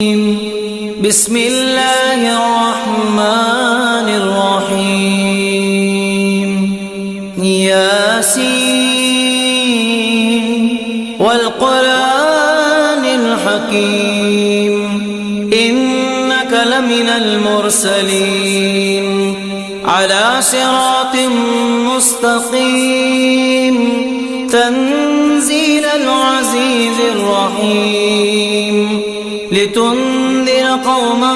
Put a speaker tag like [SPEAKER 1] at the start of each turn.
[SPEAKER 1] بسم الله الرحمن الرحيم ياسين والقرآن الحكيم إنك لمن المرسلين على صراط مستقيم تنزيل العزيز الرحيم لتنذر قوما